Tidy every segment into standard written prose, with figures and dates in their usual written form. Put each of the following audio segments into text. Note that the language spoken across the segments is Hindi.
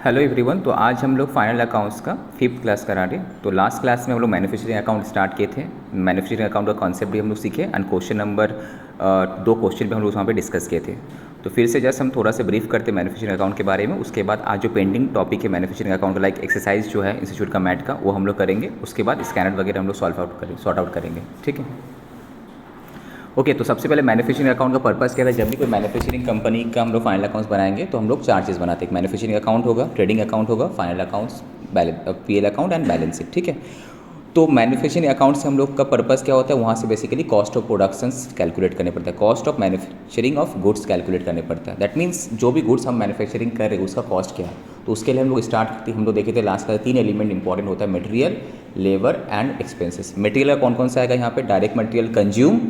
Hello everyone. तो आज हम लोग फाइनल अकाउंट्स का 5th क्लास करा रहे। तो लास्ट क्लास में हम लोग मैन्युफैक्चरिंग अकाउंट स्टार्ट किए थे। मैन्युफैक्चरिंग अकाउंट का कॉन्सेप्ट भी हम लोग सीखे एंड क्वेश्चन नंबर 2 क्वेश्चन भी हम लोग वहाँ पे डिस्कस किए थे। तो फिर से जस्ट हम थोड़ा सा ब्रीफ करते मैन्युफैक्चरिंग अकाउंट के बारे में। उसके बाद आज जो पेंडिंग टॉपिक है मैन्युफैक्चरिंग अकाउंट लाइक एक्सरसाइज जो है इंस्टीट्यूट का मैट का, वो हम लोग करेंगे। उसके बाद स्कैनर वगैरह हम लोग सॉर्ट आउट करेंगे। ठीक है, ओके। तो सबसे पहले मैन्युफैक्चरिंग अकाउंट का पर्पस क्या है। जब भी कोई मैन्युफैक्चरिंग कंपनी का हम लोग फाइनल अकाउंट्स बनाएंगे तो हम लोग 4 चीज़ बनाते हैं। मैन्युफैक्चरिंग अकाउंट होगा, ट्रेडिंग अकाउंट होगा, final accounts, PL account and balance sheet. ठीक है, तो मैन्युफैक्चरिंग अकाउंट से हम लोग का पर्पस क्या होता है, वहाँ से basically cost of productions calculate करने पड़ता है, cost of manufacturing of goods calculate करने पड़ता है। दैट मीन्स जो भी गुड्स हम मैन्युफैक्चरिंग कर रहे हैं उसका कॉस्ट क्या है। तो उसके लिए हम लोग स्टार्ट करते हैं। हम लोग देखे थे लास्ट का 3 एलिमेंट इंपॉर्टेंट होता है, material, labour and expenses. Material का कौन कौन सा आएगा यहाँ पे, डायरेक्ट मटेरियल कंज्यूम,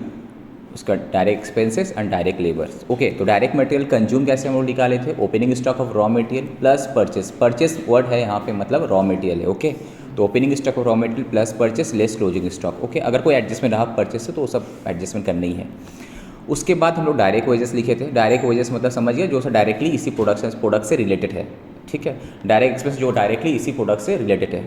उसका direct expenses and direct labours. Okay, तो डायरेक्ट मटेरियल कंज्यूम कैसे हम लोग निकाले थे, opening stock of raw material plus purchase. Purchase word है यहाँ पे, मतलब रॉ मटेरियल है। ओके, तो opening stock of raw material plus purchase less closing stock. Okay, अगर कोई एडजस्टमेंट रहा परचेस से तो वो सब एडजस्टमेंट करना ही है। उसके बाद हम लोग डायरेक्ट वेजेस लिखे थे। डायरेक्ट वेजेस मतलब समझिए जो डायरेक्टली इसी प्रोडक्ट से रिलेटेड है। ठीक है, डायरेक्ट एक्सपेंस जो डायरेक्टली इसी प्रोडक्ट से रिलेटेड है।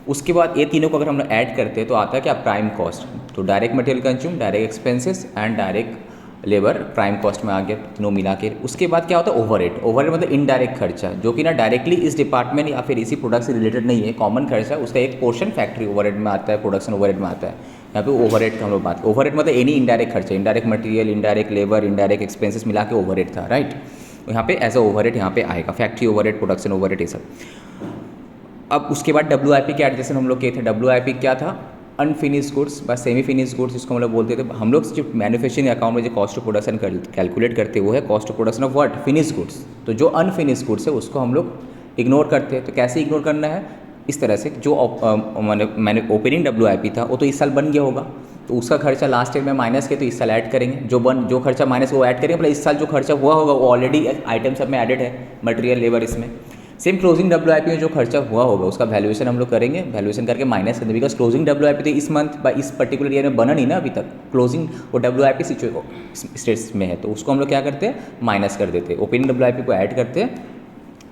उसके बाद ये तीनों को अगर हम लोग ऐड करते हैं तो आता है क्या, प्राइम कॉस्ट। तो direct material consume, direct expenses and direct labour prime cost में आ गया, तीनों मिला के। उसके बाद क्या होता है, ओवरहेड। ओवरहेड मतलब इनडायरेक्ट खर्चा, जो कि ना डायरेक्टली इस डिपार्टमेंट या फिर इसी प्रोडक्ट से रिलेटेड नहीं है, कॉमन खर्चा, उसका एक पोर्शन फैक्ट्री ओवरहेड में आता है, प्रोडक्शन ओवरहेड में आता है। यहाँ पे ओवरहेड का हम लोग बात, ओवरहेड मतलब एनी इनडायरेक्ट खर्चा, indirect material, indirect labour, indirect expenses मिला के ओवरहेड था, राइट। यहाँ पे एज अ ओवरहेड यहाँ पे आएगा, फैक्ट्री ओवरहेड, प्रोडक्शन ओवरहेड, ये सब। अब उसके बाद WIP के एडजस्टमेंट हम लोग किए थे। WIP क्या था, अनफिनिश गुड्स बस सेमी फिनिश गुड्स, जिसको हम लोग बोलते थे। हम लोग जो मैन्युफैक्चरिंग अकाउंट में जो कॉस्ट ऑफ प्रोडक्शन कैलकुलेट करते हैं वो है cost of production of what, finish goods. तो जो अनफिनिश गुड्स है उसको हम लोग इग्नोर करते हैं। तो कैसे इग्नोर करना है, इस तरह से जो मैंने ओपनिंग WIP था वो तो इस साल बन गया होगा, तो उसका खर्चा लास्ट ईयर में माइनस किया तो इस साल ऐड करेंगे। जो खर्चा माइनस वो ऐड करेंगे, मतलब इस साल जो खर्चा हुआ होगा वो ऑलरेडी आइटम सब में एडेड है, मटेरियल, लेबर इसमें। सेम क्लोजिंग WIP में जो खर्चा हुआ होगा उसका वैल्यूएशन हम लोग करेंगे, वैल्यूएशन करके माइनस करेंगे। बिकॉज क्लोजिंग WIP तो इस मंथ इस पर्टिकुलर ईयर में बना नहीं ना अभी तक, क्लोजिंग वो WIP स्टेट्स में है, तो उसको हम लोग क्या करते हैं, माइनस कर देते हैं। ओपनिंग WIP को ऐड करते हैं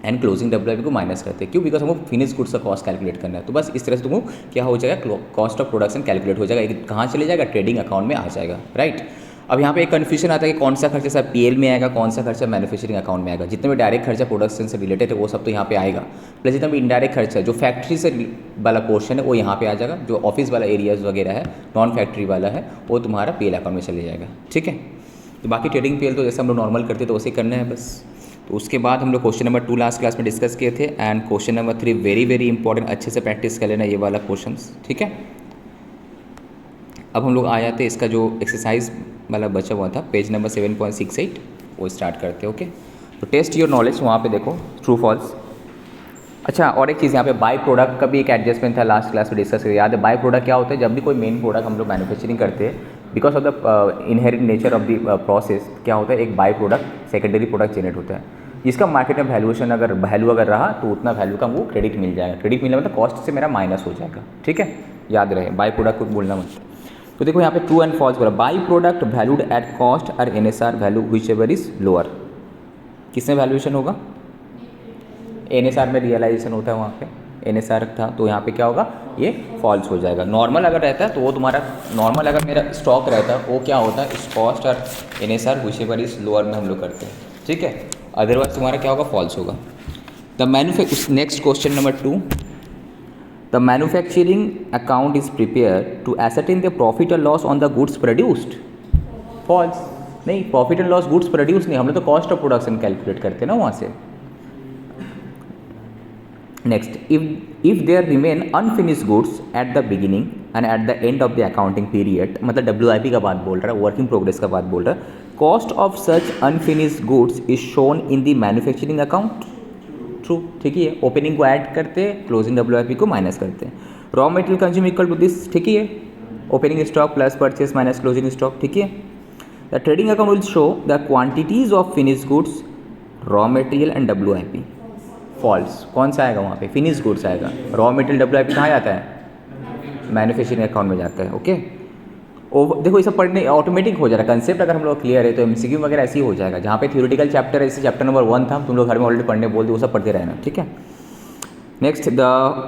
एंड क्लोजिंग WIP को माइनस करते हैं। क्यों, बिकॉज हमको फिनिश गुड्स का कॉस्ट कैलकुलेट करना है। तो बस इस तरह से तुमको क्या हो जाएगा, कॉस्ट ऑफ प्रोडक्शन कैलकुलेट हो जाएगा। कहाँ चले जाएगा, ट्रेडिंग अकाउंट में आ जाएगा, राइट। अब यहाँ पे एक कन्फ्यूजन आता है कि कौन सा खर्चा सब PL में आएगा, कौन सा खर्चा मैन्युफैक्चरिंग अकाउंट में आएगा। जितने भी डायरेक्ट खर्चा प्रोडक्शन से रिलेटेड है वो सब तो यहाँ पे आएगा, प्लस जितना भी इनडायरेक्ट खर्चा जो फैक्ट्री से वाला पोर्शन है वो यहाँ पे आ जाएगा। जो ऑफिस वाला एरियाज वगैरह है, नॉन फैक्ट्री वाला है, वो तुम्हारा PL अकाउंट में चले जाएगा। ठीक है, तो बाकी ट्रेडिंग PL तो जैसे हम लोग नॉर्मल करते तो वैसे करना है बस। तो उसके बाद हम लोग क्वेश्चन नंबर 2 लास्ट क्लास में डिस्कस किए थे and question number 3 very very important, अच्छे से प्रैक्टिस कर लेना ये वाला क्वेश्चंस। ठीक है, अब हम लोग आ जाते हैं इसका जो एक्सरसाइज वाला बचा हुआ था, पेज नंबर 7.68, वो स्टार्ट करते हैं। ओके, तो टेस्ट योर नॉलेज, वहाँ पे देखो ट्रू फॉल्स। अच्छा, और एक चीज़ यहाँ पे बाई प्रोडक्ट का भी एक एडजस्टमेंट था, लास्ट क्लास में डिस्कस किया, याद है। बाई प्रोडक्ट क्या होता है, जब भी कोई मेन प्रोडक्ट हम लोग मैन्युफैक्चरिंग करते हैं, because of the inherent nature of the process क्या होता है, एक by product secondary product generate होता है, जिसका मार्केट में वैल्यूएशन वैल्यू अगर रहा तो उतना वैल्यू का वो क्रेडिट मिल जाएगा। क्रेडिट मिलने मतलब कॉस्ट से मेरा माइनस हो जाएगा। ठीक है, याद रहे, बाई प्रोडक्ट को बोलना मत। तो देखो यहाँ पे ट्रू एंड फॉल्स बोला, by product valued at cost और NSR value which ever is lower. किसमें वैल्यूएशन होगा, NSR में रियलाइजेशन होता है, वहाँ पे NSR था, तो यहाँ पे क्या होगा, ये फॉल्स हो जाएगा। नॉर्मल अगर रहता है तो वो तुम्हारा नॉर्मल, अगर मेरा स्टॉक रहता है वो क्या होता है, इस कॉस्ट और NSR which ever is lower में हम लोग करते हैं। ठीक है, अदरवाइज तुम्हारा क्या होगा, फॉल्स होगा। Next question number 2, the manufacturing account is prepare to ascertain the profit और loss on the goods produced. False नहीं, profit and loss goods produce नहीं, हम लोग तो कॉस्ट ऑफ प्रोडक्शन कैलकुलेट करते हैं ना वहाँ से। Next, if there remain unfinished goods at the beginning and at the end of the accounting period, मतलब WIP का बात बोल रहा है, वर्किंग प्रोग्रेस का बात बोल रहा है, cost of such unfinished goods is shown in the manufacturing account. True, ठीक है। ओपनिंग को ऐड करते हैं, क्लोजिंग WIP को माइनस करते हैं। Raw material consume equal to this, ठीक है, opening stock plus purchase minus closing stock, ठीक है। The trading account will show the quantities of finish goods, raw material and WIP। False, कौन सा आएगा वहाँ पे, फिनिश गुड्स आएगा। रॉ मटेरियल WIP कहाँ जाता है, मैन्युफैक्चरिंग अकाउंट में जाता है। ओके, देखो ये सब पढ़ने ऑटोमेटिक हो जा रहा है। कंसेप्ट अगर हम लोग क्लियर है तो MCQ वगैरह ऐसे ही हो जाएगा। जहाँ पे थ्योरेटिकल चैप्टर है, जैसे चैप्टर नंबर 1 था, तुम लोग घर में ऑलरेडी पढ़ने बोल दो, वो सब पढ़ते रहना। ठीक है, next, the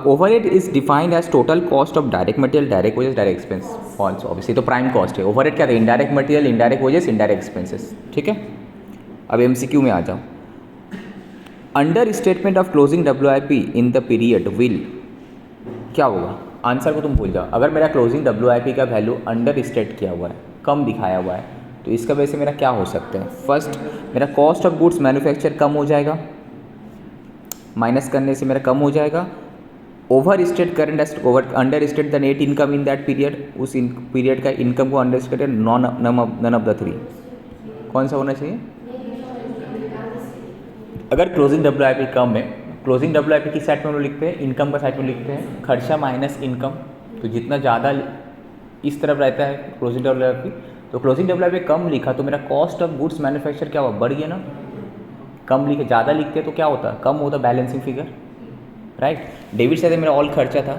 overhead is defined as total cost of direct material, direct wages, direct expense. False, obviously तो प्राइम कॉस्ट है। ओवरहेड क्या था? Indirect material, indirect wages, indirect expenses. ठीक है, अब एमसीक्यू में आ जाओ। Understatement of closing WIP in the period will, क्या होगा? आंसर को तुम भूल जाओ। अगर मेरा क्लोजिंग WIP का वैल्यू अंडर स्टेट किया हुआ है, कम दिखाया हुआ है, तो इसका वजह से मेरा क्या हो सकता है? फर्स्ट, मेरा कॉस्ट ऑफ गुड्स मैन्युफैक्चर कम हो जाएगा, माइनस करने से मेरा कम हो जाएगा। Overstate current, over understate the net income in that period, उस पीरियड का इनकम को understate, none of the three. कौन सा होना चाहिए? अगर क्लोजिंग WIP कम है, क्लोजिंग WIP की साइड में हम लोग लिखते हैं, इनकम का साइड में लिखते हैं खर्चा माइनस इनकम। तो जितना ज़्यादा इस तरफ रहता है क्लोजिंग WIP, तो क्लोजिंग WIP कम लिखा तो मेरा कॉस्ट ऑफ गुड्स मैन्युफैक्चर क्या हुआ? बढ़ गया ना। कम लिखे, ज़्यादा लिखते तो क्या होता? कम होता balancing figure, right. Debit side में मेरा ऑल खर्चा था,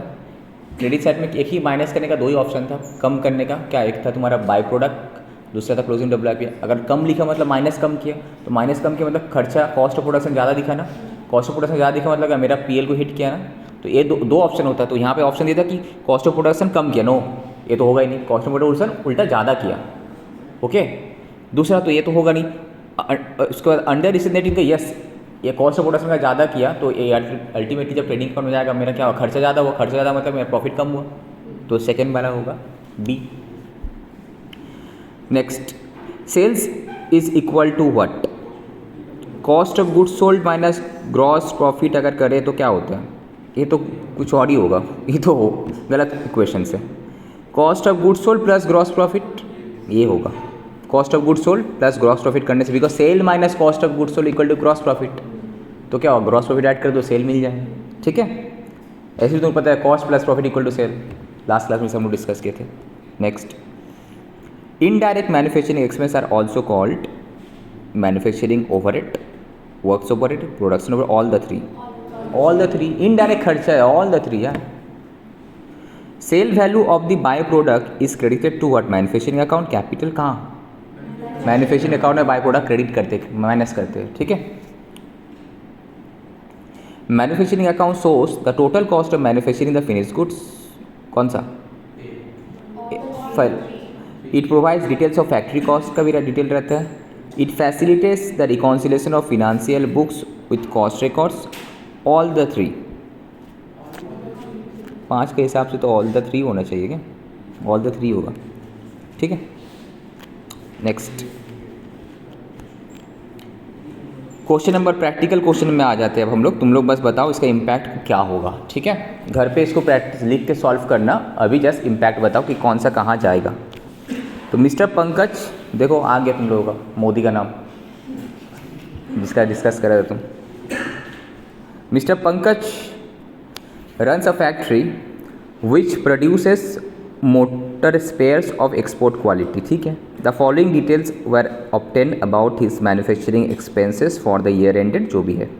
क्रेडिट साइड में एक ही माइनस करने का दो ही ऑप्शन था कम करने का। क्या? एक था तुम्हारा बाय प्रोडक्ट, दूसरा था क्लोजिंग WIP। अगर कम लिखा मतलब माइनस कम किया, तो माइनस कम किया मतलब खर्चा, कॉस्ट ऑफ प्रोडक्शन ज़्यादा दिखा ना। कॉस्ट ऑफ प्रोडक्शन ज़्यादा दिखा मतलब मेरा PL को हिट किया ना। तो ये दो ऑप्शन होता है। तो यहाँ पे ऑप्शन दिया था कि कॉस्ट ऑफ प्रोडक्शन कम किया, नो, ये तो होगा ही नहीं। कॉस्ट ऑफ प्रोडक्शन उल्टा ज़्यादा किया, ओके। दूसरा तो ये तो होगा नहीं। उसके बाद अंडर स्टेट इनकम, यस, ये कॉस्ट ऑफ प्रोडक्शन का ज़्यादा किया तो ये अल्टीमेटली जब ट्रेडिंग अकाउंट में जाएगा मेरा क्या हुआ? खर्चा ज़्यादा हुआ। खर्चा ज़्यादा मतलब मेरा प्रॉफिट कम हुआ, तो सेकेंड वाला होगा B। Next, sales is equal to what? Cost of goods sold minus gross profit अगर करें तो क्या होता है? ये तो कुछ और ही होगा, ये तो गलत इक्वेशन से। Cost of goods sold plus gross profit, ये होगा cost of goods sold plus gross profit करने से, because sale minus cost of goods sold equal to gross profit. तो क्या होगा? ग्रॉस प्रॉफिट ऐड कर दो, सेल मिल जाए। ठीक है, ऐसे भी तुम्हें पता है cost plus profit equal to sale, last class में हम लोग डिस्कस किए थे। Next, indirect manufacturing expense are also called manufacturing overhead, works overhead, production overhead, all the three. Indirect खर्चा है ऑल द थ्री यार। Sale value of the by product is credited to what? Manufacturing account. Capital कहाँ? मैन्युफैक्चरिंग अकाउंट में बाय प्रोडक्ट क्रेडिट करते, माइनस करते हैं। ठीक है, manufacturing account shows the total cost of manufacturing the finished goods. कौन सा? File. It provides details of factory cost का भी डिटेल रहता है। It facilitates the reconciliation of financial books with cost records, all the three. 5 के हिसाब से तो ऑल द थ्री होना चाहिए क्या? ऑल द थ्री होगा। ठीक है, next question number, practical question में आ जाते हैं अब हम लोग। तुम लोग बस बताओ इसका इम्पैक्ट क्या होगा। ठीक है, घर पे इसको प्रैक्टिस लिख के सॉल्व करना। अभी जस्ट इम्पैक्ट बताओ कि कौन सा कहाँ जाएगा। तो मिस्टर पंकज, देखो आ गया तुम लोगों का मोदी का नाम जिसका डिस्कस करा था तुम। Mister Pankaj runs a factory which produces motor spares of export quality. ठीक है, the following details were obtained about his manufacturing expenses for the year ended, जो भी है।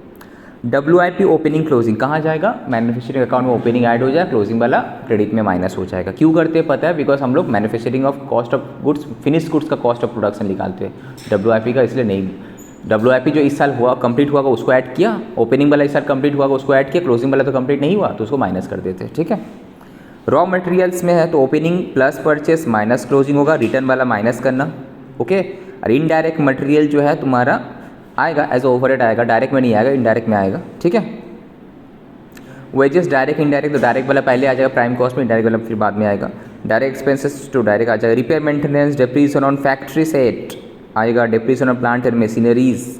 WIP ओपनिंग क्लोजिंग कहाँ जाएगा? मैन्युफैक्चरिंग अकाउंट में ओपनिंग ऐड हो जाए, क्लोजिंग वाला क्रेडिट में माइनस हो जाएगा। क्यों करते हैं पता है? बिकॉज हम लोग manufacturing of cost of goods, finish goods का कॉस्ट ऑफ प्रोडक्शन निकालते हैं, WIP का इसलिए नहीं। WIP जो इस साल हुआ कंप्लीट हुआ उसको ऐड किया, ओपनिंग वाला इस साल कंप्लीट हुआ उसको ऐड किया, क्लोजिंग वाला तो कंप्लीट नहीं हुआ तो उसको माइनस कर देते हैं। ठीक है, रॉ मटेरियल्स में है तो opening plus purchase minus closing होगा, रिटर्न वाला माइनस करना, ओके। और इनडायरेक्ट मटेरियल जो है तुम्हारा आएगा एज ओवरहेड आएगा, डायरेक्ट में नहीं आएगा, इनडायरेक्ट में आएगा। ठीक है, वेजेस डायरेक्ट इनडायरेक्ट, तो डायरेक्ट वाला पहले आ जाएगा प्राइम कॉस्ट में, इनडायरेक्ट वाला फिर बाद में आएगा। डायरेक्ट एक्सपेंसेस तो डायरेक्ट आ जाएगा। Repair maintenance, depreciation on factory set आएगा, depreciation on plant and machineries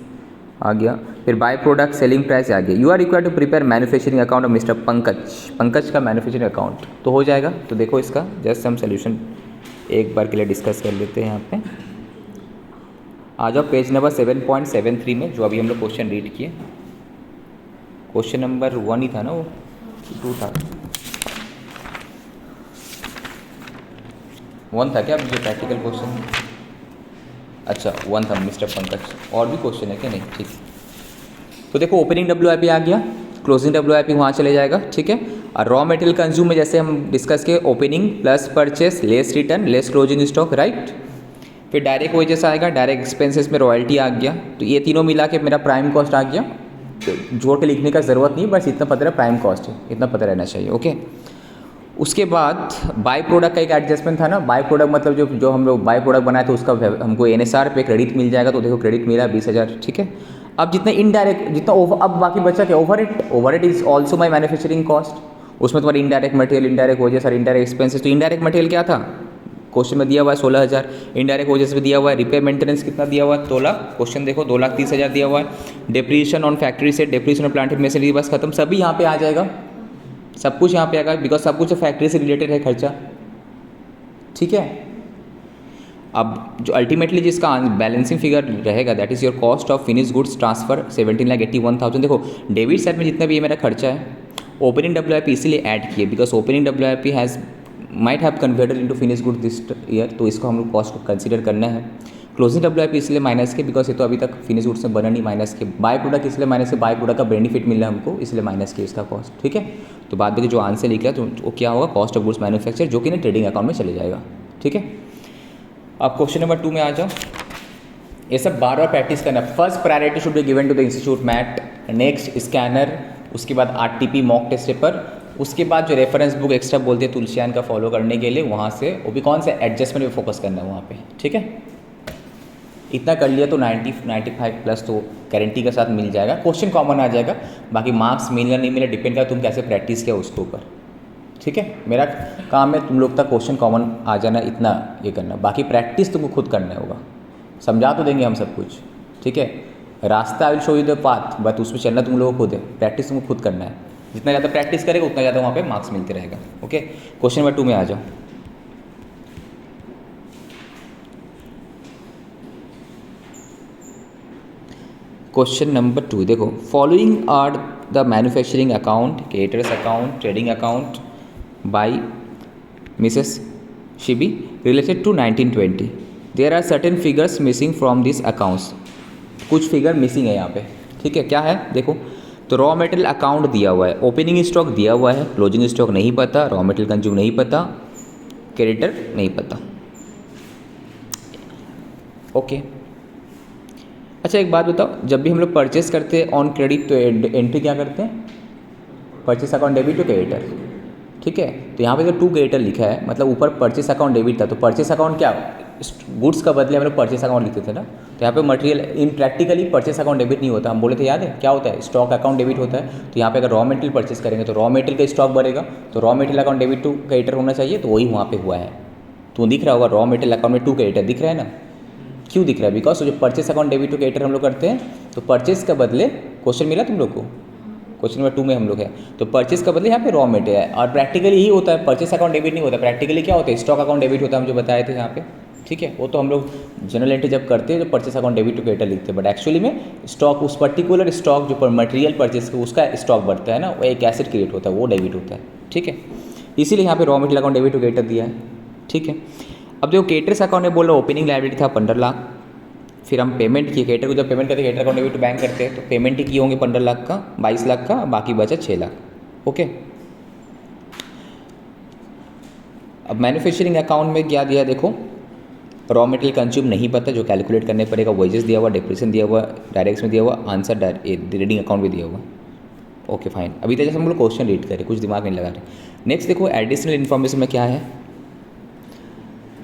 आ गया, फिर बाय प्रोडक्ट सेलिंग प्राइस आ गया। You are required to prepare manufacturing account of mister Pankaj, Pankaj का मैन्युफैक्चरिंग अकाउंट तो हो जाएगा। तो देखो इसका जस्ट हम सोल्यूशन एक बार के लिए डिस्कस कर लेते हैं। यहाँ पे आ जाओ पेज नंबर 7.73 में, जो अभी हम लोग क्वेश्चन रीड किए। क्वेश्चन नंबर 1 ही था ना, वो 2 था, 1 था क्या अभी जो प्रैक्टिकल क्वेश्चन? अच्छा 1 था मिस्टर पंकज। और भी क्वेश्चन है क्या? नहीं, ठीक। तो देखो ओपनिंग WIP आ गया, क्लोजिंग WIP वहाँ चले जाएगा। ठीक है, और रॉ मटेरियल कंज्यूम में जैसे हम डिस्कस किए opening plus purchase less return less closing stock, right. फिर डायरेक्ट वेजेस आएगा, डायरेक्ट एक्सपेंसेस में रॉयल्टी आ गया। तो ये तीनों मिला के मेरा प्राइम कॉस्ट आ गया। जोड़ के लिखने का ज़रूरत नहीं, बस इतना पता रहे प्राइम कॉस्ट है, इतना पता रहना चाहिए। ओके, उसके बाद बाई प्रोडक्ट का एक एडजस्टमेंट था ना। बाई प्रोडक्ट मतलब जो हम लोग बाई प्रोडक्ट बनाए तो उसका हमको NSR पे क्रेडिट मिल जाएगा। तो देखो क्रेडिट मिला 20,000, ठीक है। अब जितना इनडायरेक्ट जितना अब बाकी बचा क्या, overhead is also my manufacturing cost. उसमें तुम्हारी इनडायरेक्ट मटेरियल, इनडायरेक्ट वेजेस और इनडायरेक्ट एक्सपेंसेस। तो इनडायरेक्ट मटेरियल क्या था, क्वेश्चन में दिया हुआ है 16,000। इनडायरेक्ट वेजेस में दिया हुआ है रिपेयर मेंटेनेंस कितना दिया हुआ है 2 लाख। क्वेश्चन देखो 2,30,000 दिया हुआ है। Depreciation on factory set, depreciation on plant machinery, बस खत्म, सभी यहाँ पे आ जाएगा, सब कुछ यहाँ पे आएगा, बिकॉज सब कुछ फैक्ट्री से रिलेटेड है खर्चा, ठीक है। अब जो अल्टीमेटली जिसका बैलेंसिंग फिगर रहेगा that is your cost of finish goods transfer 17,81,000। देखो डेबिट साइड में जितना भी ये मेरा खर्चा है, ओपनिंग WIP इसीलिए ऐड किए because opening WIP has might have converted into finish good this year, तो इसको हम लोग कॉस्ट को कंसीडर करना है। क्लोजिंग WIP इसलिए माइनस के बिकॉज ये तो अभी तक फिनिश गुड्स में बना नहीं, माइनस के। बाय प्रोडक्ट इसलिए माइनस के, बाय प्रोडक्ट का बेनिफिट मिल रहा है हमको, इसलिए माइनस के इसका कॉस्ट, ठीक है। तो बाद में जो आंसर लिख रहा है तो वो क्या होगा, कॉस्ट ऑफ गुड्स मैन्युफैक्चर, जो कि ना ट्रेडिंग अकाउंट में चले जाएगा, ठीक है। अब क्वेश्चन नंबर 2 में आ जाओ। ये सब बार बार प्रैक्टिस करना। First priority should be given to the institute mat, next scanner, उसके बाद RTP मॉक टेस्ट पेपर, उसके बाद जो रेफरेंस बुक एक्स्ट्रा बोलते हैं तुलसियान का फॉलो करने के लिए, वहाँ से वो भी कौन से एडजस्टमेंट में फोकस करना है वहाँ पे, ठीक है। इतना कर लिया तो 95 प्लस तो गारंटी के साथ मिल जाएगा। क्वेश्चन कॉमन आ जाएगा, बाकी मार्क्स मिलना नहीं मिला डिपेंड कर तुम कैसे प्रैक्टिस किया उसके ऊपर, ठीक है। मेरा काम है तुम लोग तक क्वेश्चन कॉमन आ जाना, इतना ये करना, बाकी प्रैक्टिस तुमको खुद करना होगा। समझा तो देंगे हम सब कुछ, ठीक है। रास्ता I will show you the path, but उसमें चलना तुम लोगों को खुद है, प्रैक्टिस तुमको खुद करना है। जितना ज़्यादा प्रैक्टिस करेगा उतना ज़्यादा वहाँ पे मार्क्स मिलते रहेगा। ओके, क्वेश्चन नंबर 2 में आ जाओ। क्वेश्चन नंबर 2 देखो, following are the manufacturing account, creditors account, trading account by Mrs Shibi related to 1920। There are certain figures missing from this accounts. कुछ फिगर मिसिंग है यहाँ पे, ठीक है। क्या है देखो, तो रॉ मटेरियल अकाउंट दिया हुआ है, ओपनिंग स्टॉक दिया हुआ है, क्लोजिंग स्टॉक नहीं पता, रॉ मटेरियल कंज्यूम नहीं पता, क्रेडिटर नहीं पता। ओके, अच्छा एक बात बताओ, जब भी हम लोग परचेस करते हैं ऑन क्रेडिट तो एंट्री क्या करते हैं, purchase account debit to creditor, ठीक है। तो यहाँ पे जो 2 क्रेडिटर लिखा है मतलब ऊपर परचेस अकाउंट डेबिट था, तो परचेस अकाउंट क्या, गुड्स का बदले हम लोग परचेस अकाउंट लिखते थे ना। तो यहाँ पे material in practically purchase account debit नहीं होता, हम बोले थे याद है क्या होता है, स्टॉक अकाउंट डेबिट होता है। तो यहाँ पे अगर रॉ मटेरियल परचेस करेंगे तो रॉ मटेरियल का स्टॉक बढ़ेगा, तो raw material account debit to creditor होना चाहिए, तो वही वहाँ पे हुआ है। तो दिख रहा होगा रॉ मटेरियल अकाउंट में 2 क्रेडिटर दिख रहा है ना, क्यों दिख रहा है, बिकॉज जो purchase account debit to creditor हम लोग करते हैं, तो परचेस का बदले क्वेश्चन मिला तुम लोग को, क्वेश्चन नंबर 2 में हम लोग है, तो परचेस का बदले यहाँ पे रॉ मटेरियल है। और प्रैक्टिकली ही होता है, परचेस अकाउंट डेबिट नहीं होता, प्रैक्टिकली क्या होता है, स्टॉक अकाउंट डेबिट होता है, हम जो बताए थे यहाँ पे, ठीक है। वो तो हम लोग जनरल एंट्री जब करते हैं तो purchase account debit to creditor लिखते हैं, बट एक्चुअली में स्टॉक, उस पर्टिकुलर स्टॉक जो मटेरियल परचेस उसका स्टॉक बढ़ता है ना, वो एक एसेट क्रिएट होता है, वो डेबिट होता है, ठीक है। इसीलिए यहाँ पे raw material account debit to creditor दिया है, ठीक है। अब जो क्रेडिटर्स अकाउंट में बोल रहा ओपनिंग लायबिलिटी था 15 लाख, फिर हम पेमेंट किए, क्रेडिटर को जब पेमेंट करते हैं creditor account debit to bank करते हैं, तो पेमेंट ही किए होंगे 15 लाख का, 22 लाख का, बाकी बचा 6 लाख। ओके, अब मैन्युफैक्चरिंग अकाउंट में क्या दिया देखो, रॉ मटेरियल कंज्यूम नहीं पता, जो कैलकुलेट करने पड़ेगा, वेजेस दिया हुआ, डिप्रेशन दिया हुआ, डायरेक्ट्स में दिया हुआ, आंसर ट्रेडिंग अकाउंट भी दिया हुआ। ओके फाइन, अभी तक जैसे हम लोग क्वेश्चन रीड करें, कुछ दिमाग नहीं लगा रहे। नेक्स्ट देखो एडिशनल इन्फॉर्मेशन में क्या है,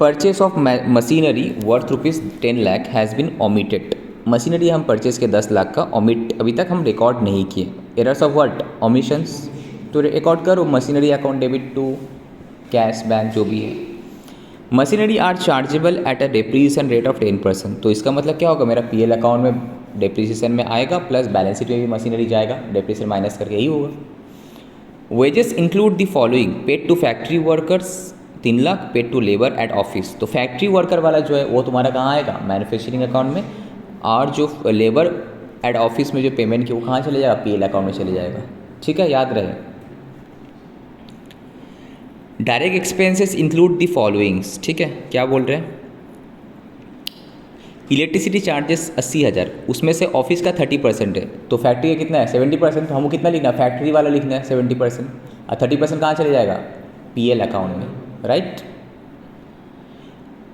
purchase of machinery worth ₹10 lakh has been omitted. Machinery हम परचेस के 10 लाख का ओमिट अभी तक हम रिकॉर्ड नहीं किए, एरर्स ऑफ व्हाट, ओमिशंस। तो रिकॉर्ड करो machinery account debit to cash bank जो भी है। Machinery are chargeable at a depreciation rate of 10%। तो इसका मतलब क्या होगा, मेरा PL अकाउंट में डेप्रीसिएशन में आएगा, प्लस बैलेंस शीट में भी मशीनरी जाएगा, डेप्रीसिएशन माइनस करके यही होगा। Wages include the following, paid to factory workers 3 lakh, paid to labour at office. तो फैक्ट्री वर्कर वाला जो है वो तुम्हारा कहाँ आएगा, मैन्युफैक्चरिंग अकाउंट में, और जो लेबर एट ऑफिस में जो पेमेंट की वो कहाँ चले जाएगा, PL अकाउंट में चले जाएगा, ठीक है, याद रहे। Direct expenses include the followings, ठीक है, क्या बोल रहे हैं, इलेक्ट्रिसिटी चार्जेस 80,000, उसमें से ऑफिस का 30% है, तो फैक्ट्री का कितना है 70%, तो हमको कितना लिखना है, फैक्ट्री वाला लिखना है 70%, और 30% कहाँ चले जाएगा, PL अकाउंट में, राइट।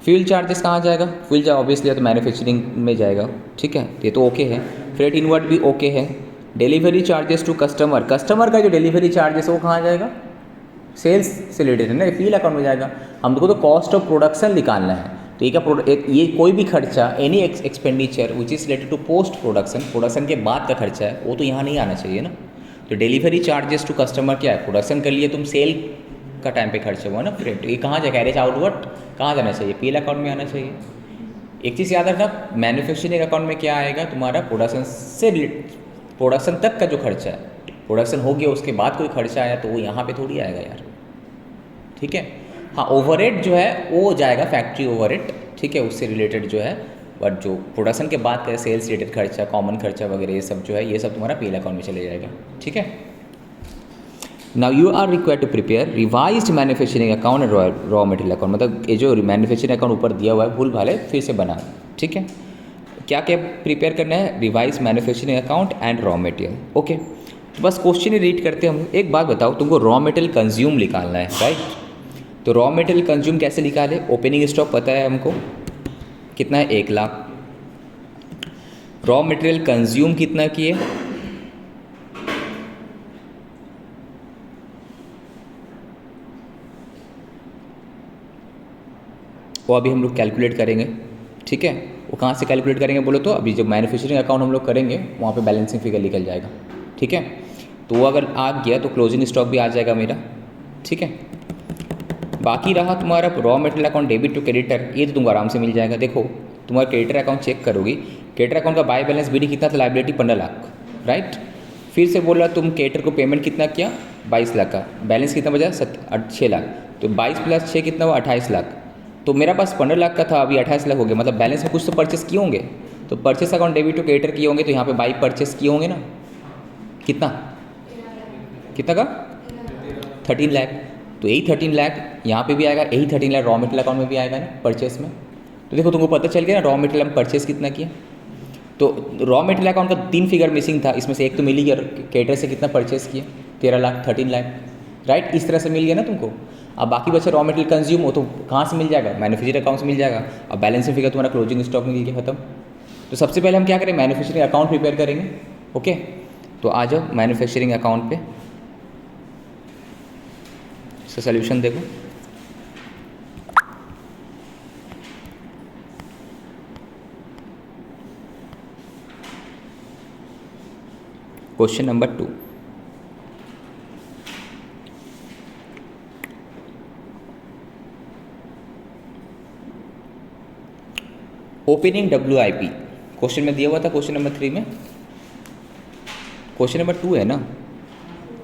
फ्यूल चार्जेस कहाँ जाएगा, फ्यूल चार्ज ऑब्वियसली तो मैन्युफैक्चरिंग में जाएगा, ठीक है, ये तो ओके है। फ्रेट इनवर्ड भी ओके है, delivery charges to customer, customer का जो डिलीवरी चार्जेस वो कहाँ जाएगा, सेल्स से रिलेटेड है ना, पीएल अकाउंट में जाएगा। हमको तो कॉस्ट ऑफ प्रोडक्शन निकालना है, तो ये कोई भी खर्चा, any expenditure which is related to post production, production के बाद का खर्चा है, वो तो यहाँ नहीं आना चाहिए ना। तो डिलीवरी चार्जेस टू कस्टमर क्या है, प्रोडक्शन कर लिए तुम, सेल का टाइम पे खर्चा हुआ ना, फिर ये कहाँ जाए, कैरेज आउटवर्ड कहाँ जाना चाहिए, पीएल अकाउंट में आना चाहिए। एक चीज़ याद रखना, मैन्युफैक्चरिंग अकाउंट में क्या आएगा, तुम्हारा प्रोडक्शन से प्रोडक्शन तक का जो खर्चा है, प्रोडक्शन हो गया उसके बाद कोई खर्चा आया तो वो यहाँ पे थोड़ी आएगा यार, ठीक है। हाँ, ओवरहेड जो है वो जाएगा फैक्ट्री ओवरहेड, ठीक है, उससे रिलेटेड जो है, बट जो प्रोडक्शन के बाद का सेल्स रिलेटेड खर्चा, कॉमन खर्चा वगैरह, ये सब जो है, ये सब तुम्हारा पीएल अकाउंट में चले जाएगा, ठीक है। Now you are required to prepare revised manufacturing account and raw material account, मतलब ये जो मैन्युफैक्चरिंग अकाउंट ऊपर दिया हुआ है भूल भाल है, फिर से बना, ठीक है। क्या क्या प्रिपेयर करना है, revise manufacturing account and raw material, okay. तो बस क्वेश्चन ही रीड करते हैं हम। एक बात बताओ, तुमको रॉ मटेरियल कंज्यूम निकालना है, राइट। तो रॉ मटेरियल कंज्यूम कैसे निकाले, ओपनिंग स्टॉक पता है हमको कितना है, 1 लाख। रॉ मटेरियल कंज्यूम कितना किए, वो अभी हम लोग कैलकुलेट करेंगे, ठीक है। वो कहाँ से कैलकुलेट करेंगे बोलो तो, अभी जब मैन्युफैक्चरिंग अकाउंट हम लोग करेंगे वहाँ पे बैलेंसिंग फिगर निकल जाएगा, ठीक है। तो वो अगर आ गया तो क्लोजिंग स्टॉक भी आ जाएगा मेरा, ठीक है। बाकी रहा तुम्हारा raw material account debit to creditor, ये तो तुमको आराम से मिल जाएगा। देखो तुम्हारा क्रेडिटर अकाउंट चेक करोगी, क्रेडिटर अकाउंट का बाय बैलेंस बीडी कितना था, लायबिलिटी 15 लाख, राइट। फिर से बोला तुम क्रेडिटर को पेमेंट कितना किया, 22 लाख का, बैलेंस कितना बचा 6 लाख, तो 22 + 6 कितना हुआ, 28 लाख। तो मेरा पास 15 लाख का था, अभी 28 लाख हो गया, मतलब बैलेंस में कुछ तो परचेस किए होंगे, तो purchase account debit to creditor किए होंगे, तो यहाँ पे बाई परचेस किए होंगे ना, कितना कितना का 13 लाख, तो यही 13 लाख यहाँ पे भी आएगा, यही 13 लाख रॉ मटेरियल अकाउंट में भी आएगा ना, परचेस में। तो देखो तुमको पता चल गया ना रॉ मटेरियल हम परचेस कितना किया। तो रॉ मटेरियल अकाउंट का 3 फिगर मिसिंग था, इसमें से एक तो मिल ही गया, क्रेडिटर से कितना परचेस किया, 13 लाख 13 लाख, राइट। इस तरह से मिल गया ना तुमको। अब बाकी बचे रॉ मटेरियल कंज्यूम, हो तो कहाँ से मिल जाएगा, मैन्युफैक्चरिंग अकाउंट से मिल जाएगा। अब बैलेंसिंग फिगर तुम्हारा क्लोजिंग स्टॉक में मिल गया, खत्म। तो सबसे पहले हम क्या करें, मैन्युफैक्चरिंग अकाउंट प्रिपेयर करेंगे, ओके। तो आ जाओ मैन्युफैक्चरिंग अकाउंट पे, सोल्यूशन देखो। Question number 2, opening WIP question में दिया हुआ था, क्वेश्चन नंबर 3 में, क्वेश्चन नंबर 2 है ना,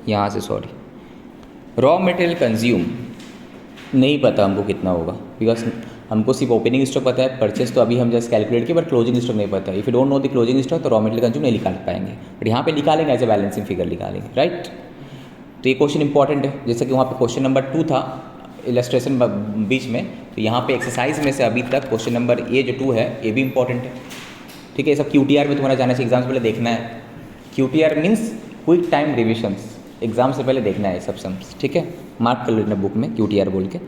यहाँ से सॉरी। रॉ मटेरियल कंज्यूम नहीं पता हमको कितना होगा, बिकॉज हमको सिर्फ ओपनिंग स्टॉक पता है, परचेस तो अभी हम जस्ट कैलकुलेट किए, बट क्लोजिंग स्टॉक नहीं पता। If you don't know the closing stock तो रॉ मटेरियल कंज्यूम नहीं निकाल पाएंगे, बट यहाँ पे निकालेंगे, एज ए बैलेंसिंग फिगर निकालेंगे, राइट। तो ये क्वेश्चन इंपॉर्टेंट है, जैसे कि वहाँ पे क्वेश्चन नंबर 2 था इलस्ट्रेशन बीच में, तो यहाँ पे एक्सरसाइज में से अभी तक क्वेश्चन नंबर ये जो 2 है ये भी इंपॉर्टेंट है, ठीक है। ये सब QTR में तुम्हारा जाना चाहिए, एग्जाम से पहले देखना है। QTR means quick time revisions, exam से पहले देखना है सब सम्स, ठीक है। मार्क कर लेना बुक में QTR बोल के।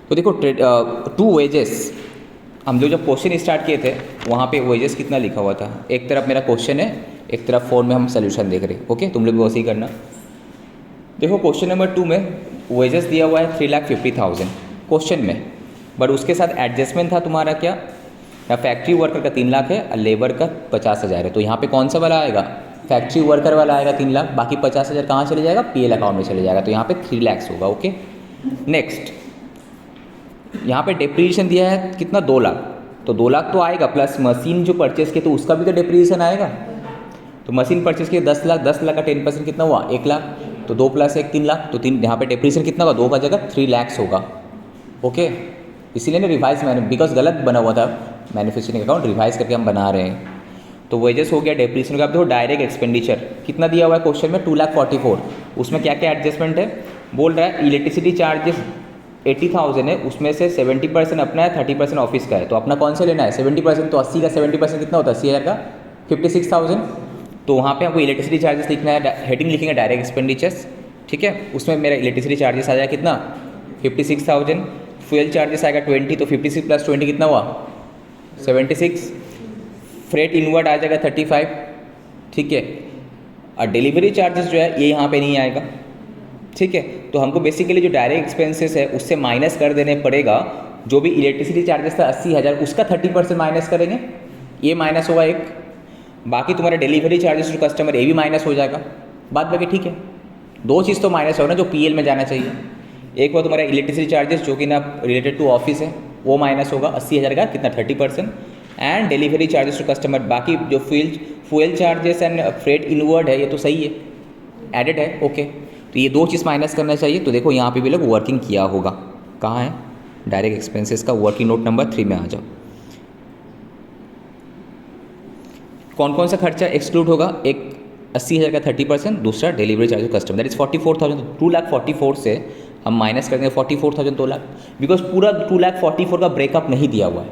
तो देखो 2 वेजेस, हम लोग जब क्वेश्चन स्टार्ट किए थे वहाँ पे वेजेस कितना लिखा हुआ था, एक तरफ मेरा क्वेश्चन है, एक तरफ 4 में हम सोल्यूशन देख रहे हैं, ओके। तुम लोग भी वैसे ही करना। देखो क्वेश्चन नंबर 2 में वेजेस दिया हुआ है 3,50,000 क्वेश्चन में, बट उसके साथ एडजस्टमेंट था तुम्हारा क्या, या फैक्ट्री वर्कर का 3 लाख है और लेबर का 50,000 है। तो यहाँ पे कौन सा वाला आएगा, फैक्ट्री वर्कर वाला आएगा 3 लाख, बाकी 50,000 कहाँ चले जाएगा, पीएल अकाउंट में चले जाएगा, तो यहाँ पे 3 लाख होगा, ओके। नेक्स्ट यहाँ पे डेप्रीशिएशन दिया है कितना, 2 लाख, तो 2 लाख तो आएगा, प्लस मशीन जो परचेस किए तो उसका भी तो डेप्रीशिएशन आएगा। तो मशीन परचेस किए 10 लाख, 10 लाख का 10% कितना हुआ, 1 लाख, तो 2 + 1 3 लाख, तो 3 यहाँ पे डेप्रीशिएशन कितना होगा, 2 का जगह 3 लाख होगा, ओके। इसीलिए ना रिवाइज मैंने, बिकॉज गलत बना हुआ था मैन्युफैक्चरिंग अकाउंट, रिवाइज करके हम बना रहे हैं। तो वेजेस हो गया, डेप्रीशिएशन का। अब देखो डायरेक्ट एक्सपेंडिचर कितना दिया हुआ है क्वेश्चन में, 2,44,000, उसमें क्या क्या एडजस्टमेंट है, बोल रहा है इलेक्ट्रिसिटी चार्जेस 80,000 है, उसमें से 70% अपना है, 30% ऑफिस का है। तो अपना कौन सा लेना है, 70%, तो 80 का 70% कितना होता है, 80,000 का 56,000। तो वहाँ पे आपको इलेक्ट्रिसिटी चार्जेस लिखना है, हेडिंग लिखेंगे डायरेक्ट एक्सपेंडिचर्स, ठीक है। उसमें मेरा इलेक्ट्रिसिटी चार्जेस आ जाएगा कितना, 56,000, फ्यूल चार्जेस आएगा 20, तो 56 + 20 कितना हुआ, 76, फ्रेट इनवर्ड आ जाएगा 35, ठीक है। और डिलीवरी चार्जेस जो है ये यहाँ पे नहीं आएगा, ठीक है। तो हमको बेसिकली जो डायरेक्ट एक्सपेंसेस है उससे माइनस कर देने पड़ेगा। जो भी इलेक्ट्रिसिटी चार्जेस था 80,000, उसका 30% माइनस करेंगे, ये माइनस होगा एक। बाकी तुम्हारे डिलीवरी चार्जेस टू कस्टमर ये भी माइनस हो जाएगा, बात बाकी ठीक है। दो चीज़ तो माइनस होगा ना जो पीएल में जाना चाहिए। एक वो तुम्हारा इलेक्ट्रिसिटी चार्जेस जो कि ना रिलेटेड टू ऑफिस है वो माइनस होगा 80,000 का, कितना 30%, and delivery charges to customer. बाकी जो fuel charges and freight inward है ये तो सही है, एडेड है, ओके। तो ये दो चीज़ माइनस करना चाहिए। तो देखो यहाँ पे भी लोग वर्किंग किया होगा, कहाँ है डायरेक्ट एक्सपेंसेस का वर्किंग नोट नंबर 3 में आ जाओ। कौन कौन सा खर्चा एक्सक्लूड होगा? एक 80,000 का 30%, दूसरा delivery charge customer, that is 44,000। 2,44,000 से हम माइनस कर देंगे 44,000, 2 लाख, बिकॉज पूरा 2,44,000 का ब्रेकअप नहीं दिया हुआ है।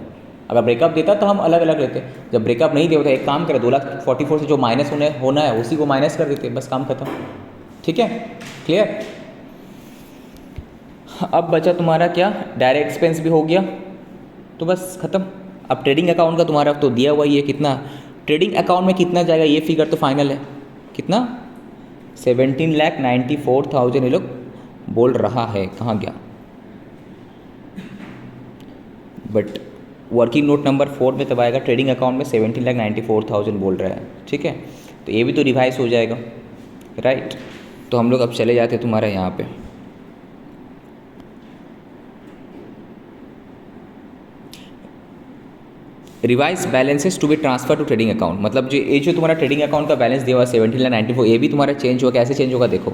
अगर ब्रेकअप देता तो हम अलग अलग लेते, जब ब्रेकअप नहीं दिया होता एक काम करें 2,44,000 से जो माइनस होना है उसी को माइनस कर देते, बस काम खत्म, ठीक है, क्लियर। अब बचा तुम्हारा क्या, डायरेक्ट एक्सपेंस भी हो गया, तो बस खत्म। अब ट्रेडिंग अकाउंट का तुम्हारा तो दिया हुआ ही है, कितना ट्रेडिंग अकाउंट में कितना जाएगा ये फिगर तो फाइनल है, कितना 17,94,000 ये लोग बोल रहा है, कहाँ गया, बट वर्किंग नोट नंबर 4 में तब आएगा ट्रेडिंग अकाउंट में 17,94,000 बोल रहा है, ठीक है। तो ये भी तो रिवाइज हो जाएगा, राइट। तो हम लोग अब चले जाते हैं तुम्हारा यहाँ पे, revise balances to be transfer to trading account. मतलब जो तुम्हारा ट्रेडिंग अकाउंट का बैलेंस दिया हुआ 17,94,000, ये भी तुम्हारा चेंज होगा। कैसे चेंज होगा देखो,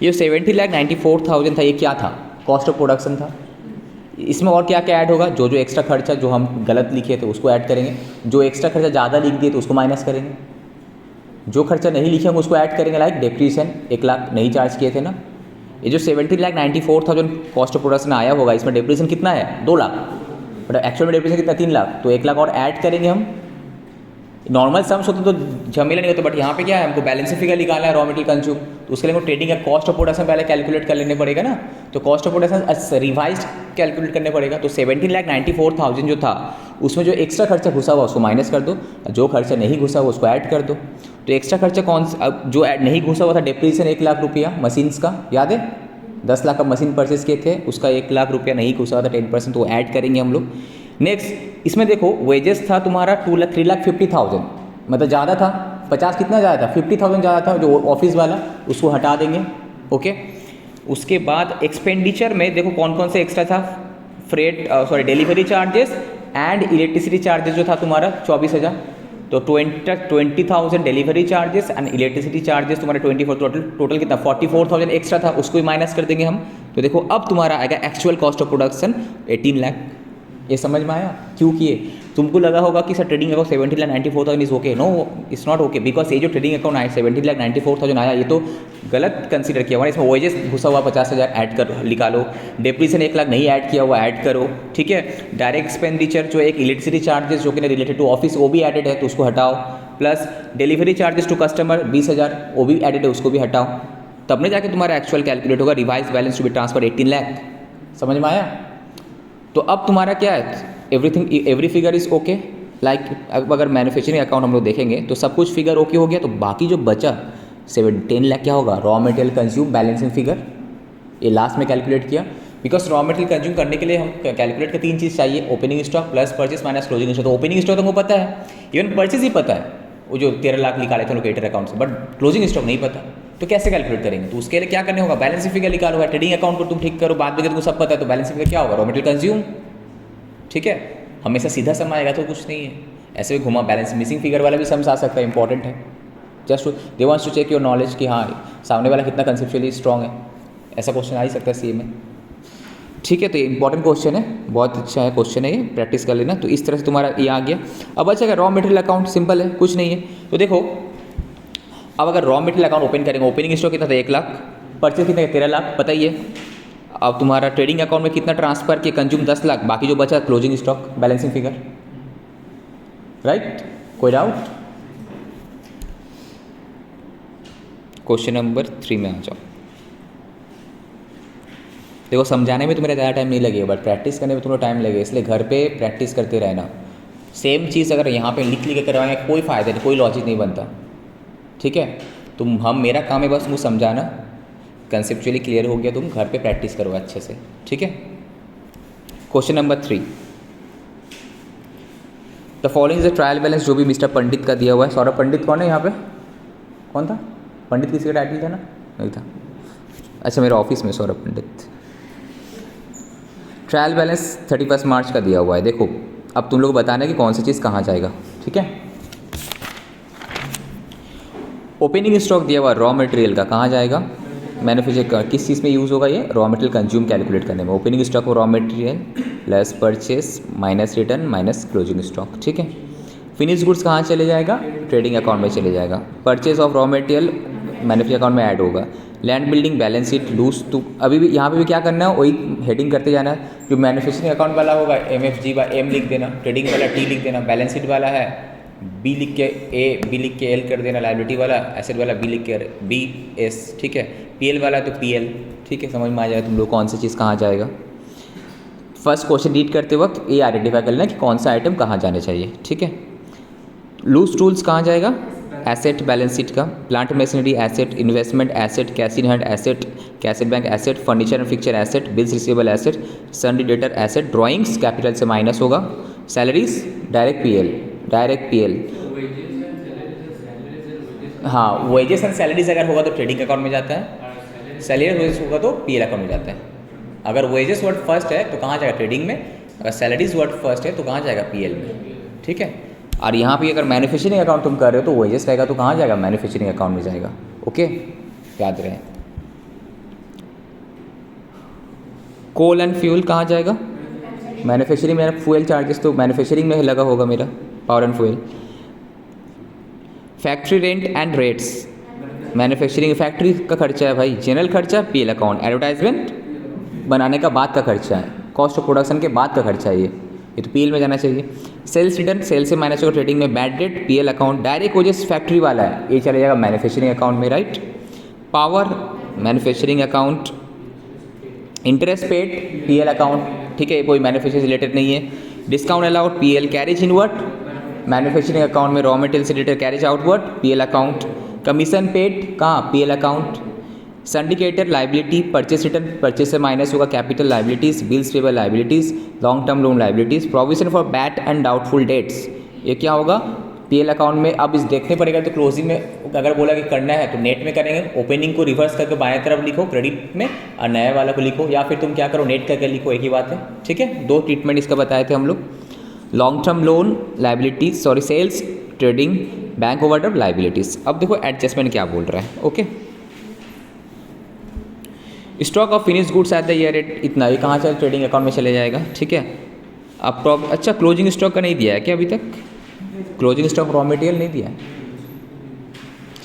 ये 17,94,000 था, ये क्या था, कॉस्ट ऑफ प्रोडक्शन था। इसमें और क्या क्या ऐड होगा, जो जो एक्स्ट्रा खर्चा जो हम गलत लिखे थे उसको ऐड करेंगे, जो एक्स्ट्रा खर्चा ज़्यादा लिख दिए तो उसको माइनस करेंगे, जो खर्चा नहीं लिखे हम उसको ऐड करेंगे। लाइक डेप्रीशिएशन 1 लाख नहीं चार्ज किए थे ना, ये जो 17,94,000 कॉस्ट ऑफ प्रोडक्शन आया होगा इसमें डेप्रीशिएशन कितना है 2 लाख, बट एक्चुअल में डेप्रीशिएशन कितना 3 लाख, तो 1 लाख और ऐड करेंगे हम। नॉर्मल सम्स होते तो झमेला नहीं होता, बट यहाँ पे क्या है, हमको बैलेंस फिगर निकालना है रॉ मटेरियल कंज्यूम, तो उसके लिए हमको ट्रेडिंग का कॉस्ट ऑफ प्रोडक्शन पहले कैलकुलेट कर लेने पड़ेगा ना। तो cost of production revise calculate करने पड़ेगा। तो 17,94,000 जो था उसमें जो एक्स्ट्रा खर्चा घुसा हुआ उसको माइनस कर दो, जो खर्चा नहीं घुसा हुआ उसको ऐड कर दो। तो एक्स्ट्रा खर्चा कौन सा, अब जो नहीं घुसा हुआ था डेप्रीशिएशन 1 लाख रुपया मशीन्स का, याद है 10 लाख का मशीन परचेस किए थे, उसका 1 लाख रुपया नहीं घुसा हुआ था 10%, तो वो ऐड करेंगे हम लोग। नेक्स्ट इसमें देखो वेजेस था तुम्हारा 3,50,000, मतलब ज़्यादा था, 50 कितना ज़्यादा था, 50,000 ज़्यादा था, जो ऑफिस वाला उसको हटा देंगे, ओके। उसके बाद एक्सपेंडिचर में देखो कौन कौन से एक्स्ट्रा था, delivery charges and electricity charges जो था तुम्हारा 24,000, तो 20,000 delivery charges and electricity charges तुम्हारे 24, टोटल कितना 44,000 एक्स्ट्रा था, उसको भी माइनस कर देंगे हम। तो देखो अब तुम्हारा आएगा actual cost of production 18 lakh. ये समझ में आया क्यों किए? तुमको लगा होगा कि sir trading account 17,94,000 is okay, no it's not okay, because ये जो ट्रेडिंग अकाउंट आया 17,94,000 आया ये तो गलत कंसीडर किया हुआ है, इसमें वेजेस घुसा हुआ 50,000 ऐड कर निकालो, डेप्रीशिएशन 1 लाख नहीं ऐड किया हुआ ऐड करो, ठीक है। डायरेक्ट एक्सपेंडिचर जो एक इलेक्ट्रिसिटी चार्जेस जो कि रिलेटेड टू ऑफिस वो भी एडेड है तो उसको हटाओ, plus delivery charges to customer 20,000 वो भी एडेड है उसको भी हटाओ, तब नहीं जाके तुम्हारा एक्चुअल कैलकुलेट होगा revise balance to be transfer 18 lakh. समझ में आया? तो अब तुम्हारा क्या है, every figure is okay. Like अगर मैन्युफैक्चरिंग अकाउंट हम लोग देखेंगे तो सब कुछ फिगर ओके हो गया, तो बाकी जो बचा 10 लाख क्या होगा, raw material consume balancing figure, ये लास्ट में कैलकुलेट किया। बिकॉज रॉ मटेरियल कंज्यूम करने के लिए हम कैलकुलेट का 3 चीज़ चाहिए, opening stock plus purchase minus closing stock. तो ओपनिंग स्टॉक तुमको पता है, इवन परचेस ही पता है, वो जो 13 लाख निकाले थे लोकेटर अकाउंट से, बट क्लोजिंग स्टॉक नहीं पता, तो कैसे कैलकुलेट करेंगे? तो उसके लिए क्या करने होगा, बैलेंस फिगर निकालो है, ट्रेडिंग अकाउंट को तुम ठीक करो, बाद में तुमको सब पता है, तो बैलेंस फिगर क्या होगा, रॉ मटेरियल कंज्यूम, ठीक है। हमेशा सीधा सम आएगा तो कुछ नहीं है, ऐसे भी घुमा बैलेंस मिसिंग फिगर वाला भी सम्स आ सकता है, इंपॉर्टेंट है। Just they wants to check your knowledge कि हाँ सामने वाला कितना कंसेप्चुअली स्ट्रॉन्ग है, ऐसा क्वेश्चन आ ही सकता है सीए में, ठीक है। तो ये इंपॉर्टेंट क्वेश्चन है, बहुत अच्छा है क्वेश्चन है, ये प्रैक्टिस कर लेना। तो इस तरह से तुम्हारा ये आ गया। अब अच्छा अगर रॉ मटेरियल अकाउंट सिंपल है, कुछ नहीं है। तो देखो अब अगर रॉ मटेरियल अकाउंट ओपन करेंगे, ओपनिंग स्टॉक कितना था 1 लाख, परचेज कितना 13 लाख, पता ही है। अब तुम्हारा ट्रेडिंग अकाउंट में कितना ट्रांसफर किया, कंज्यूम 10 लाख, बाकी जो बचा closing stock balancing figure, right. कोई डाउट? क्वेश्चन नंबर 3 में आ जाओ। देखो समझाने में तुम्हें ज़्यादा टाइम नहीं लगेगा, बट प्रैक्टिस करने में तुम्हें टाइम लगेगा, इसलिए घर पे प्रैक्टिस करते रहना। सेम चीज़ अगर यहाँ पे लिख के करवाएंगे कोई फ़ायदा नहीं, कोई लॉजिक नहीं बनता, ठीक है। हम मेरा काम है बस तुमको समझाना, कंसेप्चुअली क्लियर हो गया, तुम घर पे प्रैक्टिस करो अच्छे से, ठीक है। Question number 3, the following is a trial balance, जो भी मिस्टर पंडित का दिया हुआ है। सौरभ पंडित कौन है यहाँ पे, कौन था पंडित, किसी का टाइटल था ना, नहीं था, अच्छा मेरे ऑफिस में सौरभ पंडित। ट्रायल बैलेंस 31 मार्च का दिया हुआ है। देखो अब तुम लोग बताना कि कौन सी चीज़ कहाँ जाएगा, ठीक है। ओपनिंग स्टॉक दिया हुआ रॉ मटेरियल का, कहाँ जाएगा, मैन्युफैक्चर का, किस चीज़ में यूज़ होगा ये, रॉ मटेरियल कंज्यूम कैलकुलेट करने में। ओपनिंग स्टॉक और raw material less purchase minus return minus closing stock, ठीक है। फिनिश गुड्स कहाँ चले जाएगा, ट्रेडिंग अकाउंट में चले जाएगा। Purchase of raw material manufacture account में ऐड होगा। Land building balance sheet loose tool, अभी भी यहाँ पे भी क्या करना है, वही हेडिंग करते जाना है। जो मैन्युफैक्चरिंग अकाउंट वाला होगा MFG बाय M लिख देना, ट्रेडिंग वाला T लिख देना, बैलेंस शीट वाला है B लिख के A, B लिख के L कर देना, लाइबिलिटी वाला एसेट वाला B लिख के BS, ठीक है। PL वाला तो PL, ठीक है, समझ में आ जाएगा तुम लोग कौन सी चीज़ कहाँ जाएगा। फर्स्ट क्वेश्चन रीड करते वक्त ये आइडेंटिफाई कर लेना कि कौन सा आइटम कहाँ जाने चाहिए, ठीक है। लूज टूल्स कहाँ जाएगा, एसेट बैलेंस शीट का। Plant machinery asset, investment asset, cash in hand asset, cash bank asset, furniture and fixture asset, bills receivable asset, sundry debtor asset, drawings capital से माइनस होगा। सैलरीज डायरेक्ट PL, हाँ वेजेस एंड सैलरीज अगर होगा तो ट्रेडिंग अकाउंट में जाता है, सैलरी वेजेस होगा तो PL अकाउंट में जाता है। अगर वेजेस वर्ड फर्स्ट है तो कहाँ जाएगा, ट्रेडिंग में। अगर सैलरीज वर्ड फर्स्ट है तो कहाँ जाएगा, PL में, ठीक है। और यहाँ पे अगर मैन्युफैक्चरिंग अकाउंट तुम कर रहे हो तो वेजेस रहेगा तो कहाँ जाएगा, मैन्युफैक्चरिंग अकाउंट में जाएगा, ओके, याद रहे। कोल एंड फ्यूल कहाँ जाएगा, मैन्युफैक्चरिंग में। फ्यूल चार्जेस तो मैन्युफैक्चरिंग में लगा होगा मेरा, power and fuel. Factory rent and rates, manufacturing factory का खर्चा है भाई, जनरल खर्चा PL अकाउंट। एडवर्टाइजमेंट बनाने का बाद का खर्चा है, कॉस्ट ऑफ प्रोडक्शन के बाद का खर्चा है ये तो PL में जाना चाहिए। सेल्स रिटर्न, सेल से माइनस होगा ट्रेडिंग में। Bad debt PL account. Direct wages factory वाला है, ये चला जाएगा मैन्युफैक्चरिंग अकाउंट में, right. Power manufacturing account. Interest paid PL account, ठीक है, कोई मैन्युफैक्चरिंग रिलेटेड नहीं है। Discount allowed PL। Carriage inward manufacturing account में, रॉ मटेरियल से related carriage outward PL account. Commission paid कहाँ, PL account. Syndicator liability, purchase return, purchase से माइनस होगा capital liabilities, bills payable liabilities, long term loan liabilities. Provision for bad and doubtful debts, ये क्या होगा, PL अकाउंट में। अब इस देखने पड़ेगा तो क्लोजिंग में अगर बोला कि करना है तो नेट में करेंगे, ओपनिंग को रिवर्स करके बाएं तरफ लिखो क्रेडिट में और नया वाला को लिखो, या फिर तुम क्या करो नेट करके लिखो, एक ही बात है, ठीक है। दो ट्रीटमेंट इसका बताए थे हम लोग। Long term loan liabilities, sorry sales, trading, bank overdraft liabilities. अब देखो एडजस्टमेंट क्या बोल रहा है, okay. Stock of finish goods at the year at इतना, ये कहाँ से ट्रेडिंग अकाउंट में चले जाएगा, ठीक है। अब अच्छा क्लोजिंग स्टॉक का नहीं दिया है क्या अभी तक, क्लोजिंग स्टॉक रॉ मटेरियल नहीं दिया है,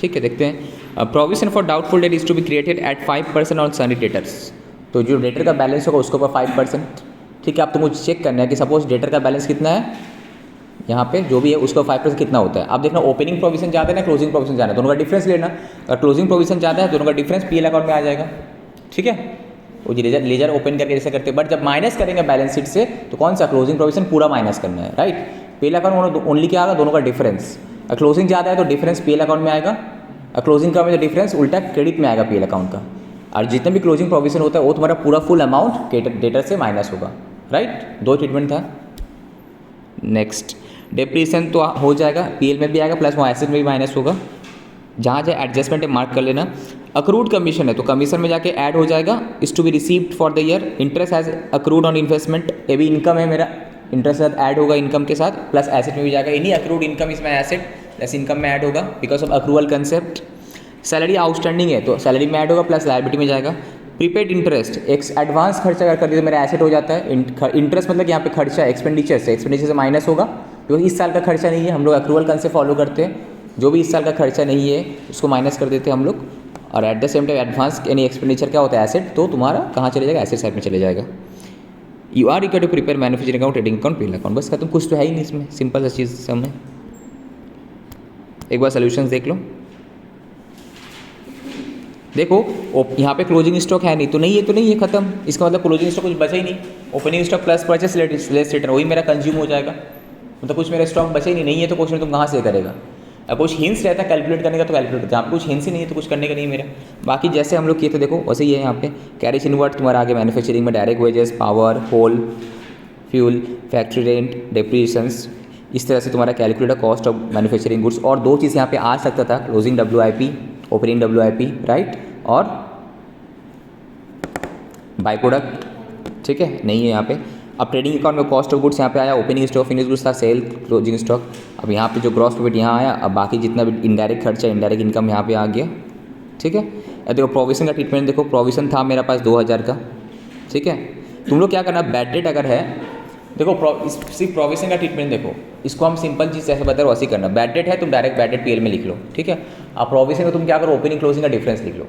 ठीक है। देखते हैं। Provision for doubtful debt is to be created at 5% on sundry debtors, तो जो डेटर का बैलेंस होगा उसके ऊपर 5%, ठीक है। अब तुमको चेक करना है कि सपोज डेटर का बैलेंस कितना है, यहाँ पे जो भी है उसका 5% कितना होता है। अब देखना ओपनिंग प्रोविजन ज़्यादा है ना क्लोजिंग प्रोविजन ज़्यादा है, दोनों का डिफरेंस लेना। अगर क्लोजिंग प्रोविजन ज़्यादा है दोनों का डिफरेंस PL अकाउंट में आ जाएगा, ठीक है। वो लेजर ओपन करके जैसे करते हैं, बट जब माइनस करेंगे बैलेंस शीट से तो कौन सा क्लोजिंग प्रोविजन पूरा माइनस करना है, राइट। PL अकाउंट ओनली क्या आएगा, दोनों का डिफरेंस। अगर क्लोजिंग ज़्यादा है तो डिफरेंस PL अकाउंट में आएगा, और क्लोजिंग का में तो डिफरेंस उल्टा क्रेडिट में आएगा PL अकाउंट का। और जितने भी क्लोजिंग प्रोविजन होता है वो तुम्हारा पूरा फुल अमाउंट डेटर से माइनस होगा, राइट। दो ट्रीटमेंट था। नेक्स्ट डेप्रिसिएशन तो हो जाएगा, PL में भी आएगा प्लस वहाँ एसेट में भी माइनस होगा। जहाँ जहाँ एडजस्टमेंट है मार्क कर लेना। अक्रूड कमीशन है तो कमीशन में जाके ऐड हो जाएगा, is to be received for the year. Interest has accrued on investment, ये भी इनकम है मेरा, इंटरेस्ट के साथ ऐड होगा इनकम के साथ, प्लस एसेट में भी जाएगा। इन्हीं अक्रूड इनकम इसमें एसेट प्लस इनकम में ऐड होगा because of accrual concept. Salary outstanding है तो सैलरी में ऐड होगा प्लस लायबिलिटी में जाएगा। प्रीपेड इंटरेस्ट एक एडवांस खर्चा अगर कर दिया तो मेरा एसेट हो जाता है। इंटरेस्ट मतलब यहाँ पे खर्चा एक्सपेंडिचर से माइनस होगा क्योंकि इस साल का खर्चा नहीं है, हम लोग अक्रूवल कंसेप्ट फॉलो करते हैं। जो भी इस साल का खर्चा नहीं है उसको माइनस कर देते हैं हम लोग। और at the same time advance यानी एक्सपेंडिचर क्या होता है एसेट, तो तुम्हारा कहाँ चले जाएगा, एसेट साइड में चले जाएगा। You are equal to prepare manufacturing account, trading account, PL account, बस खत्म। कुछ तो है ही नहीं इसमें, सिंपल सा चीज़ समझ। एक बार सोल्यूशंस देख लो। देखो यहाँ पे क्लोजिंग स्टॉक है नहीं तो नहीं है, तो नहीं है, खत्म। इसका मतलब क्लोजिंग स्टॉक कुछ बचा ही नहीं। Opening stock plus purchase less return वही मेरा कंज्यूम हो जाएगा, मतलब कुछ मेरा स्टॉक बचा ही नहीं है तो क्वेश्चन तुम कहाँ से करेगा। अगर कुछ हिंट्स रहता है कैलकुलेट करने का तो कैलकुलेट करते हैं, आपको कुछ हिंट्स ही नहीं है तो कुछ करने का नहीं है मेरा। बाकी जैसे हम लोग किए थे देखो वैसे ही है यहाँ पे। कैरिज इनवर्ट तुम्हारा आगे मैन्युफैक्चरिंग में डायरेक्ट वेजेस, पावर, कोल, फ्यूल, फैक्ट्री रेंट, डेप्रीशिएशंस, इस तरह से तुम्हारा calculator cost of manufacturing goods. और दो चीज़ यहाँ पे आ सकता था, closing WIP, opening WIP, right, और बाय प्रोडक्ट, ठीक है, नहीं है यहाँ पे। अब ट्रेडिंग अकाउंट में कॉस्ट ऑफ गुड्स यहाँ पे आया, ओपनिंग स्टॉक फिनिश गुड्स था, सेल, क्लोजिंग स्टॉक। अब यहाँ पे जो ग्रॉस प्रॉफिट यहाँ आया, अब बाकी जितना भी इनडायरेक्ट खर्चा, इनडायरेक्ट इनकम यहाँ पे आ गया, ठीक है। अब देखो प्रोविजन का ट्रीटमेंट देखो, प्रोविजन था मेरे पास 2000 का, ठीक है। तुम लोग क्या करना, बैड डेट अगर है, देखो सिर्फ प्रोविजन का ट्रीटमेंट देखो, इसको हम सिंपल चीज़ जैसे बता रहे वैसे करना। बैड डेट है तुम डायरेक्ट बैड डेट PL में लिख लो, ठीक है। अब प्रोविजन में तुम क्या करो, ओपनिंग क्लोजिंग का डिफरेंस लिख लो।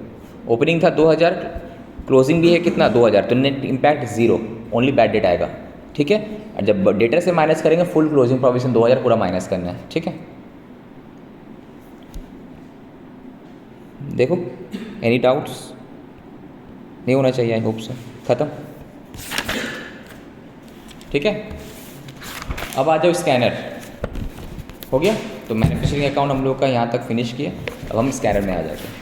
ओपनिंग था 2000, क्लोजिंग भी है कितना 2000, तो net impact 0, only bad debt आएगा, ठीक है। और जब डेटर से माइनस करेंगे फुल क्लोजिंग प्रोविजन 2000 पूरा माइनस करना है, ठीक है। देखो एनी डाउट्स, नहीं होना चाहिए, आई होप सो। खत्म, ठीक है। अब आ जाओ स्कैनर, हो गया। तो मैन्युफैक्चरिंग अकाउंट हम लोग का यहाँ तक फिनिश किया, अब हम स्कैनर में आ जाते हैं।